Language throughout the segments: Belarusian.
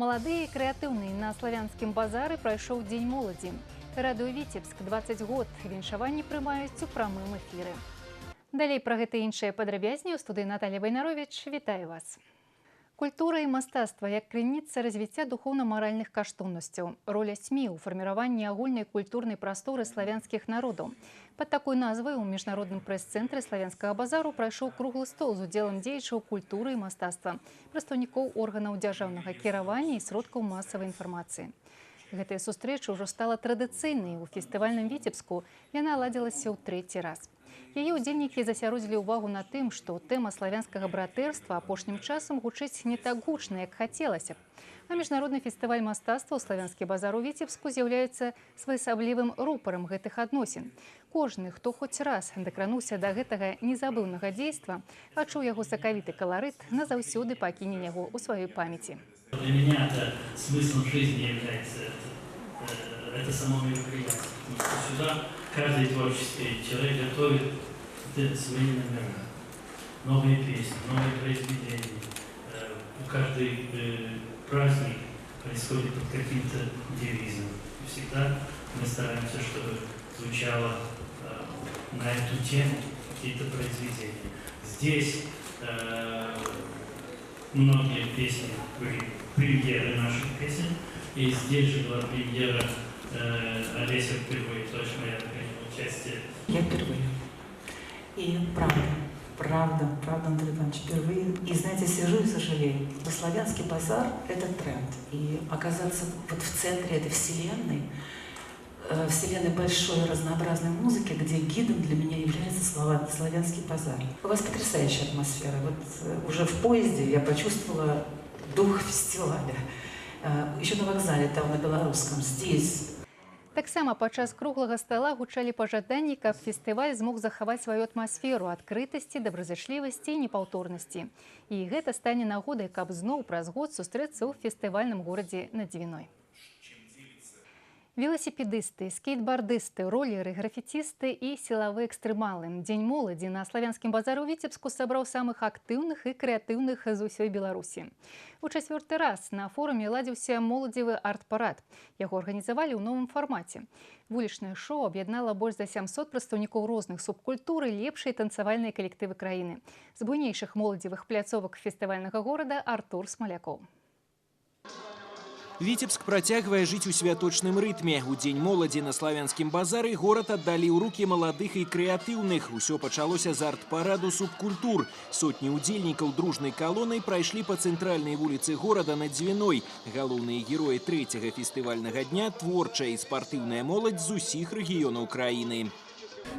Маладыя і крэатыўныя на славянскім базары прайшоў дзень моладзі. Радыё Віцебск 20 год. Віншаванні прымаюць у прамым эфіры. Далей пра гэта і іншыя падрабязней у студыі Наталья Вайнарович. Вітаю вас. Культура і мастацтва як крыніца развіцця духоўна-маральных каштоўнасцяў. Роля СМІ ў фарміраванні агульнай культурнай прасторы славянскіх народаў. Пад такой назвай у міжнародным прэс-цэнтры славянскага базару прайшоў круглы стол з удзелам дзеячаў культуры і мастацтва, прадстаўнікоў органаў дзяржаўнага кіравання і сродкаў масавай інфармацыі. Гэтая сустрэча ўжо стала традыцыйнай у фестывальным Віцебску. Яна ладзілася ў трэці раз. Яе ўдзельнікі засяродзілі ўвагу на тым, што тэма славянскага братэрства апошнім часам гучыць не так гучна, як хацелася б. А міжнародны фестываль мастацтва «Славянскі базар» у Віцебску з'яўляецца своеасаблівым рупарам гэтых адносін. Кожны, хто хоць раз дакрануўся да гэтага незабыўнага дзейства, адчуў яго сакавіты каларыт, назаўсёды пакіне яго ў сваёй памяці. Для меня это смыслом жизни является это само мероприятие. Потому что сюда каждый творческий человек готовит свои номера, новые песни, новые произведения. Каждый праздник происходит под каким-то девизом. И всегда мы стараемся, чтобы звучало на эту тему какие-то произведения. Здесь многие песни были премьеры наших песен, и здесь же была премьера Олеся впервые, точно я принял участие. Я впервые. И правда, Андрей Иванович, впервые. И знаете, сижу и сожалею. Славянский базар – это тренд. И оказаться вот в центре этой вселенной большой разнообразной музыки, где гидом для меня является славянский базар. У вас потрясающая атмосфера. Вот уже в поезде я почувствовала дух фестиваля. Еще на вокзале, там на Белорусском, здесь. Таксама падчас круглага стала гучалі пажаданні, каб фестываль змог захаваць сваю атмасферу адкрытасці, добразычлівасці і непаўторнасці. І гэта стане нагодай, каб зноў праз год сустрэцца ў фестывальным горадзе над Двіной. Велосипедисты, скейтбордисты, роллеры, граффитисты и силовые экстремалы. Дзень моладзі на славянскім базары ў Віцебску сабраў самых актыўных і крэатыўных з усёй Беларусі. У чацвёрты раз на форуме ладзіўся моладзевы арт-парад. Яго арганізавалі ў новым фармаце. Вулічнае шоу аб'яднала больш за 700 прадстаўнікоў розных субкультур і лепшыя танцавальныя калектывы краіны. З буйнейшых моладзевых пляцовак фестывальнага горада Артур Смалякоў. Віцебск працягвае жыць у святочным рытме. У дзень моладзі на славянскім базары горад аддалі ў рукі маладых і крэатыўных. Усё пачалося з арт-параду субкультур. Сотні удзельнікаў дружнай калонай прайшлі па цэнтральнай вуліцы горада над Двіной. Галоўныя героі трэцяга фестывальнага дня – творчая і спартыўная моладзь з усіх рэгіёнаў краіны.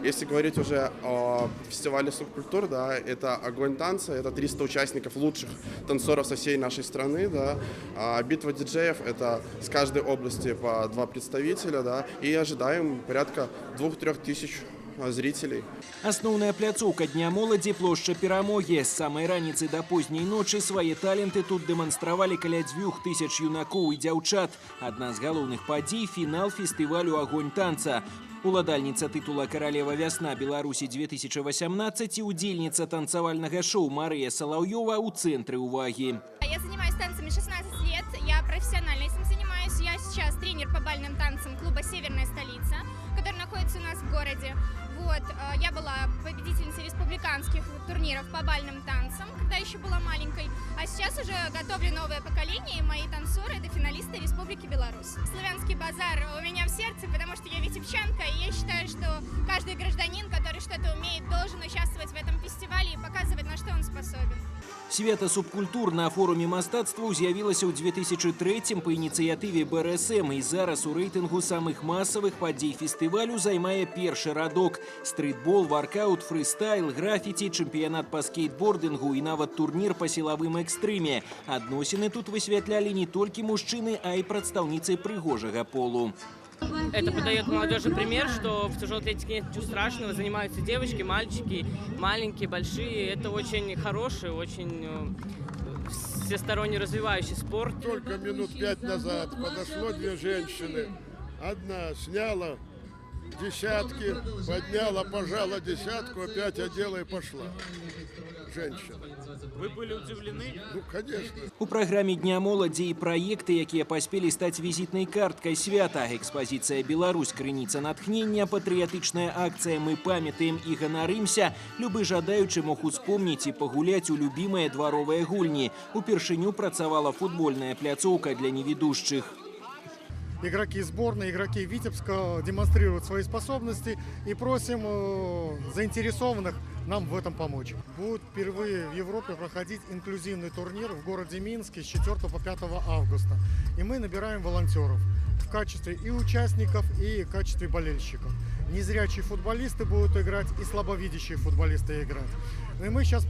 Если говорить уже о фестивале субкультур, да, это огонь танца, это 300 участников, лучших танцоров со всей нашей страны, да, а битва диджеев – это с каждой области по 2 представителя, да, и ожидаем порядка 2-3 тысяч зрителей. Асноўная пляцоўка Дня моладзі – плошча Перамогі. З самай раніцы да позняй ночы свае таленты тут дэманстравалі каля 2000 юнакоў і дзяўчат. Адна з галоўных падзей – фінал фестывалю «Агонь танца». Уладальніца тытула «Каралева вясна Беларусі-2018» и удзельніца танцавальнага шоу Мария Соловьева у цэнтры ўвагі. Я занимаюсь танцами 16 лет, я профессионально этим занимаюсь. Я сейчас тренер по бальным танцам клуба «Северная столица», который находится у нас в городе. Вот, я была победительницей республиканских турниров по бальным танцам, когда еще была маленькой. А сейчас уже готовлю новое поколение, и мои танцоры – это финалисты Республики Беларусь. Славянский базар у меня в сердце, потому что я витебчанка, и я считаю, что каждый гражданин, который что-то умеет, должен участвовать в этом фестивале и показывать, на что он способен. Свята субкультур на форуме мастацтва з'явілася ў 2003 па ініцыятыве БРСМ, і зараз у рэйтынгу самых масавых падзей фестывалю займае першы радок. Стритбол, воркаут, фрыстайл, графіці, чэмпіянат па скейтбордынгу і нават турнір па сілавым экстрыме. Адносіны тут высвятлялі не толькі мужчыны, а і прадстаўніцы прыгожага полу. Это подает молодежи пример, что в тяжелой атлетике нет ничего страшного, занимаются девочки, мальчики, маленькие, большие. Это очень хороший, очень всесторонне развивающий спорт. Только минут 5 назад подошло 2 женщины. Одна сняла десятки, подняла, пожала десятку, опять одела и пошла. женщина. Вы были удивлены? Ну, конечно. У праграме Дня моладзі і праекты, якія паспелі стаць візітнай карткай свята. Экспазіцыя «Беларусь. Крыніца натхнення», патрыятычная акцыя «Мы памятаем і ганарымся». Любы жадаючы мог успомніць і пагуляць у любімыя дваровыя гульні. Упершыню працавала футбольная пляцоўка для невідушчых. Игроки сборной, игроки Витебска демонстрируют свои способности и просим заинтересованных нам в этом помочь. Будет впервые в Европе проходить инклюзивный турнир в городе Минске с 4 по 5 августа. И мы набираем волонтеров в качестве и участников, и в качестве болельщиков. Незрячие футболисты будут играть, и слабовидящие футболисты играть. И мы сейчас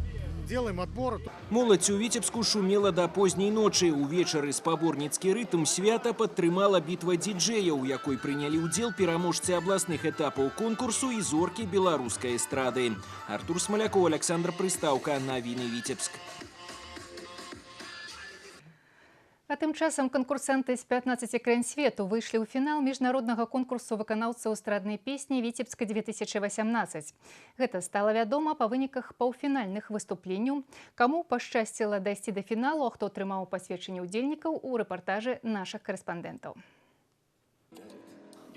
делаем отбор. Моладзь у Віцебску шумела до позняй ночы. Увечары спаборніцкі рытм свята падтрымала бітва діджэяў, у якой прынялі ўдзел пераможцы абласных этапаў конкурсу і зоркі беларускай эстрады. Артур Смоляков, Александр Прыстаўка. Навіны Віцебск. А тым часам канкурсанты з 15 краін свету выйшлі ў фінал міжнароднага конкурсу выканаўцаў эстраднай песні «Віцебска-2018». Гэта стала вядома па выніках паўфінальных выступленняў. Каму пашчасціла дайсці да фіналу, а хто атрымаў пасведчанне ўдзельнікаў, у рэпартажы нашых карэспандэнтаў.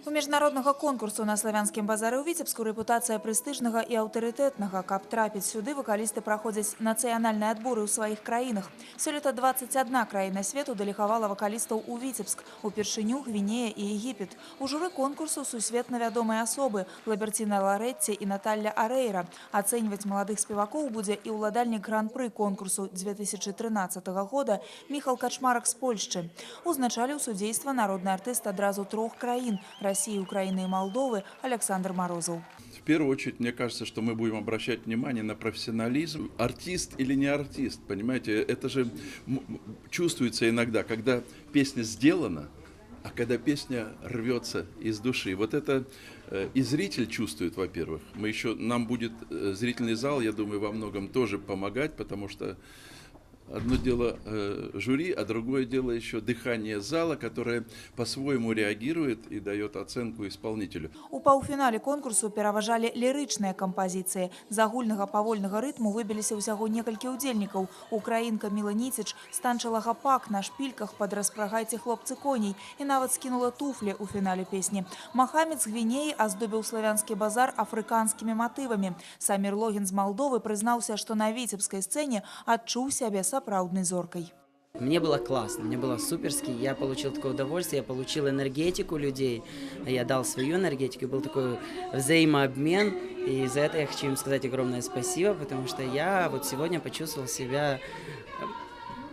У міжнароднага конкурсу на славянскім базары ў Віцебску рэпутацыя прэстыжнага і аўтарытэтнага. Каб трапіць сюды, вакалісты праходзяць нацыянальныя адборы ў сваіх краінах. Сёлета 21 краіна свету дэлегавала вакалістаў у Віцебск. Упершыню Гвінея і Егіпет. У журы конкурсу сусветна вядомыя асобы Лаберціна Ларэтці і Наталля Арейра. Ацэньваць маладых спевакоў будзе і ўладальнік гран-пры конкурсу 2013 года Міхал Качмарак з Польшчы. Узначаліў судзейства народны артыст адразу 3 краін – России, Украины и Молдовы Александр Морозов. В первую очередь, мне кажется, что мы будем обращать внимание на профессионализм. Артист или не артист, понимаете, это же чувствуется иногда, когда песня сделана, а когда песня рвется из души. Вот это и зритель чувствует, во-первых. Нам будет зрительный зал, я думаю, во многом тоже помогать, потому что одно дело жюри, а другое дело еще дыхание зала, которое по-своему реагирует и дает оценку исполнителю. У паўфінале конкурсу пераважалі лірычныя кампазіцыі. З агульнага павольнага рытму выбіліся ўсяго некалькі ўдзельнікаў. Украінка Міла Ніціч станчыла гапак на шпільках пад «Распрагайце, хлопцы, коней» і нават скінула туфлі ў фінале песні. Махамед з Гвінеі аздобіў славянскі базар афрыканскімі матывамі. Самір Логін з Молдовы прызнаўся, што на віцебскай сцэне адчуў сябе сапраўднай зоркай. Мне было классно, мне было суперски, я получил такое удовольствие, я получил энергетику людей, я дал свою энергетику, был такой взаимообмен, и за это я хочу им сказать огромное спасибо, потому что я вот сегодня почувствовал себя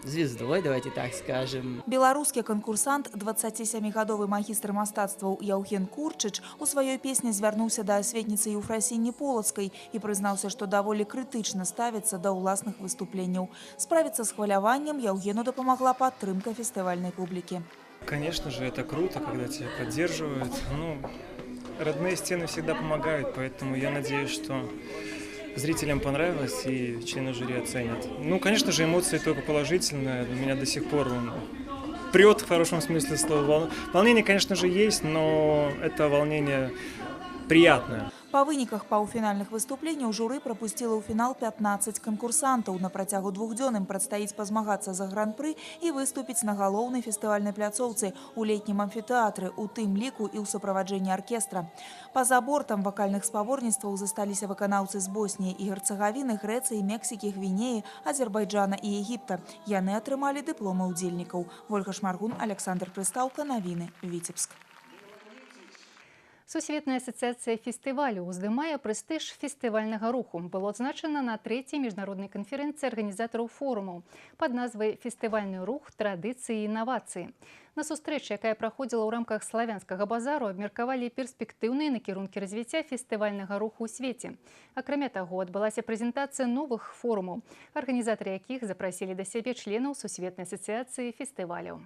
звездой, давайте так скажем. Беларускі канкурсант, 27-гадовы магістр мастацтваў Яўген Курчыч у сваёй песні звярнуўся да асветніцы Еўфрасіні Полацкай і прызнаўся, што даволі крытычна ставіцца да ўласных выступленняў. Справіцца з хваляваннем Яўгену дапамагла падтрымка фестывальнай публікі. Конечно же, это круто, когда тебя поддерживают. Родные стены всегда помогают, поэтому я надеюсь, что зрителям понравилось и члены жюри оценят. Конечно же, эмоции только положительные. У меня до сих пор прет в хорошем смысле слова. Волнение, конечно же, есть, но это волнение приятное. Па выніках паўфінальных выступленняў журы прапусціла ў фінал 15 канкурсантаў. На працягу 2 дзён ім прадстаіць пазмагацца за гран-пры і выступіць на галоўнай фестывальнай пляцоўцы ў летнім амфітэатры, у тым ліку і ў суправаджэнні аркестра. Па-за бортам вакальных спаборніцтваў засталіся выканаўцы з Босніі і Герцагавіны, Грэцыі, Мексікі, Гвінеі, Азербайджана і Егіпта. Яны атрымалі дыпломы ўдзельнікаў. Вольга Шмаргун, Александр Прыстаўка, Навіны, Віцебск. Сусветная асацыяцыя фестывалю уздымае прэстыж фестывальнага руху. Было адзначана на 3-й міжнароднай канферэнцыі арганізатараў форуму пад назвай «Фестывальны рух, традыцыі і інавацыі». На сустрэчы, якая праходзіла ў рамках славянскага базару, абмеркавалі перспектыўныя накірункі развіцця фестывальнага руху ў свеце. Акрамя таго, адбылася прэзентацыя новых форумаў, арганізатары якіх запрасілі да сябе членаў Сусветнай асацыяцыі фестываляў.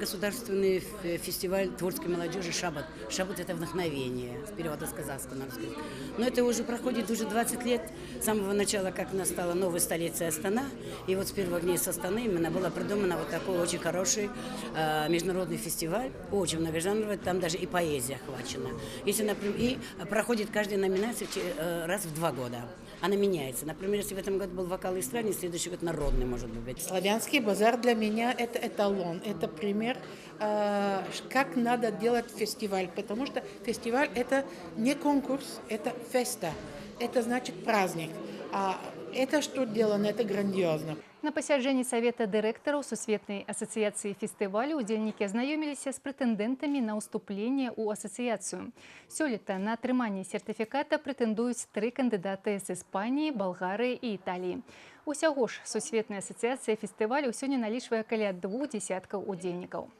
Государственный фестиваль творческой молодежи «Шаббат». «Шаббат» – это вдохновение, с перевода с казахского на русский. Но это уже проходит уже 20 лет, с самого начала, как у нас стала новой столицей Астана. И вот с первых дней с Астаны именно было придумано вот такой очень хороший международный фестиваль, очень многожанровый, там даже и поэзия охвачена. Если, например, и проходит каждая номинация раз в 2 года. она меняется. Например, если в этом году был вокал эстрадный, в следующий год народный может быть. Славянский базар для меня это эталон, это пример, как надо делать фестиваль, потому что фестиваль это не конкурс, это феста, это значит праздник. А это что делано, это грандиозно. На пасяджэнні Савета дырэктараў Сусветнай асацыяцыі фестывалю удзельнікі азнаёміліся з прэтэндэнтамі на ўступленне ў асацыяцыю. Сёлета на атрыманне сертыфіката прэтэндуюць 3 кандыдаты з Іспаніі, Балгарыі і Італіі. Усяго ж Сусветная асацыяцыя фестывалю сёння налічвае каля 2 десяткаў удзельнікаў.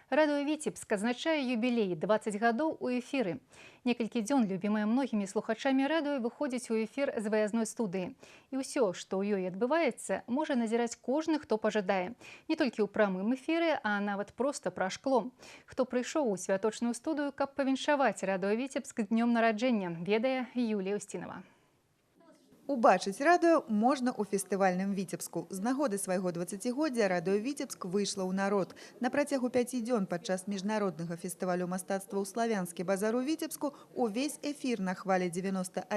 Радыё Віцебск адзначае юбілей 20 гадоў у эфіры. Некалькі дзён любімыя многімі слухачамі радыё выходзіць у эфір з выязной студыі. І ўсё, што ў ёй адбываецца, можа назіраць кожны, хто пажадае. Не толькі ў прамым эфіры, а нават проста пра шкло. Хто прыйшоў у святочную студыю, каб павіншаваць радыё Віцебск днём нараджэння, ведае Юлія Устінова. Убачыць радыё можна ў фестывальным Віцебску. З нагоды свайго 20-годдзя радыё Віцебск выйшла ў народ. На працягу 5 дзён падчас міжнароднага фестывалю мастацтва ў Славянскі базар у Віцебску увесь эфір на хвале 91,2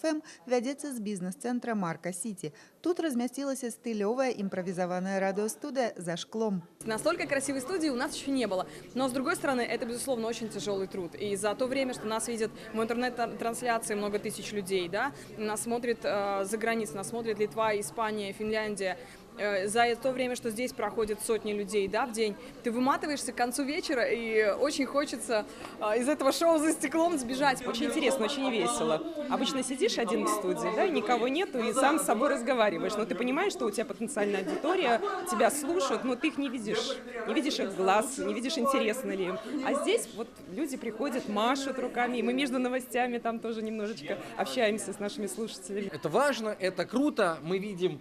FM вядзецца з бізнес-цэнтра Марка Сіці. Тут размясцілася стылёвая импровизованная радиостудия «За шклом». Настолько красивой студии у нас еще не было. Но, с другой стороны, это, безусловно, очень тяжелый труд. И за то время, что нас видят в интернет-трансляции много тысяч людей, да, нас смотрит за границей, нас смотрит Литва, Испания, Финляндия. За то время, что здесь проходят сотни людей, да, в день, ты выматываешься к концу вечера, и очень хочется из этого шоу «За стеклом» сбежать. Очень интересно, очень весело. Обычно сидишь один в студии, да, и никого нету, и сам с собой разговариваешь. Но ты понимаешь, что у тебя потенциальная аудитория, тебя слушают, но ты их не видишь их глаз, не видишь, интересно ли им. А здесь вот люди приходят, машут руками, и мы между новостями там тоже немножечко общаемся с нашими слушателями. Это важно, это круто, мы видим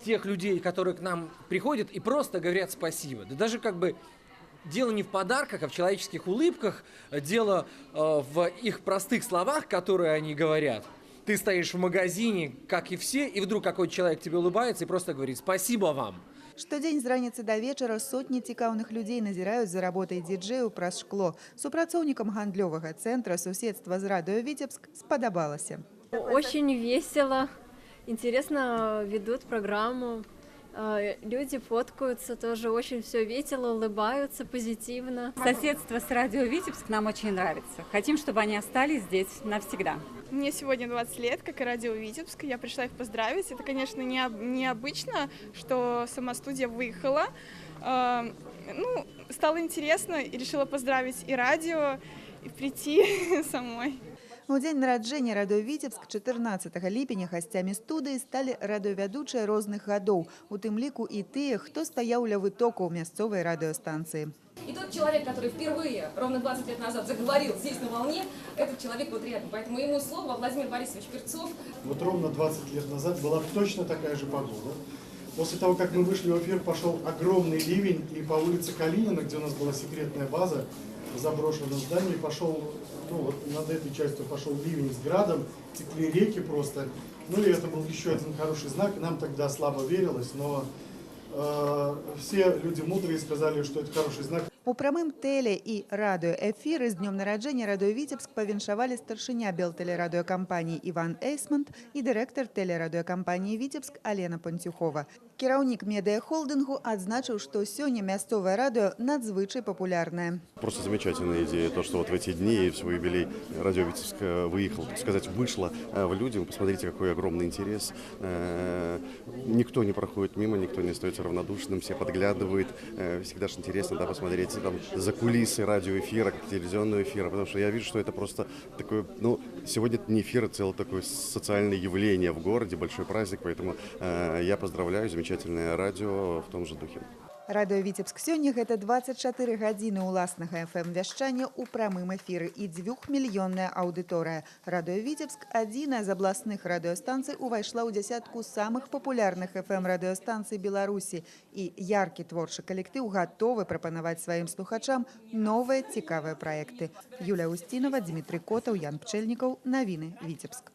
тех людей, которые к нам приходят и просто говорят спасибо. Да даже как бы дело не в подарках, а в человеческих улыбках, дело в их простых словах, которые они говорят. Ты стоишь в магазине, как и все, и вдруг какой-то человек тебе улыбается и просто говорит «спасибо вам». Штодзень з раніцы да вечара сотні цікаўных людзей назіраюць за работай діджэю праз шкло. Супрацоўнікам гандлёвага цэнтра суседства з радыё Віцебск спадабалася. Очень весело. Интересно ведут программу, люди фоткаются, тоже очень все весело, улыбаются позитивно. Соседство с радио Витебск нам очень нравится. Хотим, чтобы они остались здесь навсегда. Мне сегодня 20 лет, как и радио Витебск. Я пришла их поздравить. Это, конечно, необычно, что сама студия выехала. Стало интересно и решила поздравить и радио, и прийти самой. У дзень нараджэння радыё Віцебск 14 ліпеня гасцямі студыі сталі радыёвядучыя розных гадоў, у тым ліку і тыя, хто стаяў ля вытокаў мясцовай радыёстанцыі. И тот человек, который впервые, ровно 20 лет назад, заговорил здесь на волне, этот человек вот рядом. Поэтому ему слово Владимир Борисович Перцов. Вот ровно 20 лет назад была точно такая же погода. После того, как мы вышли в эфир, пошел огромный ливень, и по улице Калинина, где у нас была секретная база, в заброшенном здании, пошел, вот над этой частью пошел ливень с градом, текли реки просто. Ну и это был еще один хороший знак. Нам тогда слабо верилось, но все люди мудрые сказали, что это хороший знак. У прамым тэле і радыёэфіры з днём нараджэння радыё Віцебск павіншавалі старшыня белтэлерадыёкампаніі Іван Эйсмонт і дырэктар тэлерадыёкампаніі Віцебск Алена Панцюхова. Кіраўнік медыахолдынгу адзначыў, што сёння мясцовае радыё надзвычай папулярнае. Просто замечательная идея, то, что вот в эти дни, в свой юбилей, радио Витебск выехал, так сказать, вышло в люди. Посмотрите, какой огромный интерес. Никто не проходит мимо, никто не остается равнодушным, все подглядывают. Всегда же интересно, да, посмотреть там за кулисы радиоэфира, как телевизионного эфира, потому что я вижу, что это просто такое, сегодня это не эфир, а целое такое социальное явление в городе, большой праздник, поэтому я поздравляю замечательное радио в том же духе. Радыё Віцебск сёння гэта 24 гадзіны ўласнага FM-вяшчання ў прамым эфіры і 2-мільённая аўдыторыя. Радыё Віцебск адзіная з абласных радыёстанцый увайшла ў дзясятку самых папулярных FM-радыёстанцый Беларусі. І яркі творчы калектыў гатовы прапанаваць сваім слухачам новыя цікавыя праекты. Юлія Устінова, Дмітрий Котаў, Ян Пчэльнікаў. Навіны Віцебск.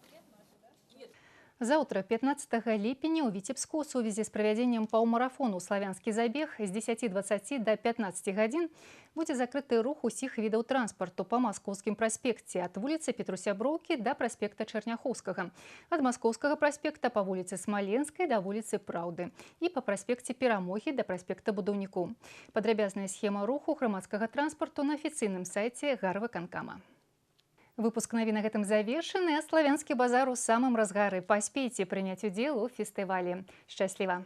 Заўтра, 15 ліпеня, у Віцебску у сувязі з правядзеннем паўмарафону «Славянскі забег» з 10:20 до 15 гадзін будзе закрыты рух усіх відаў транспарту па Маскоўскім праспекце ад вуліцы Петрусяброўкі да праспекта Чарняхоўскага, ад Маскоўскага праспекта па вуліцы Смаленскай да вуліцы Праўды і па праспекце Перамогі да праспекта Будаўнікоў. Падрабязная схема руху грамадскага транспарту на афіцыйным сайце Гарвыканкама. Выпуск навін на гэтым завершаны, а славянскі базар у самым разгары. Паспейце прыняць удзел у фестывалі. Шчасліва!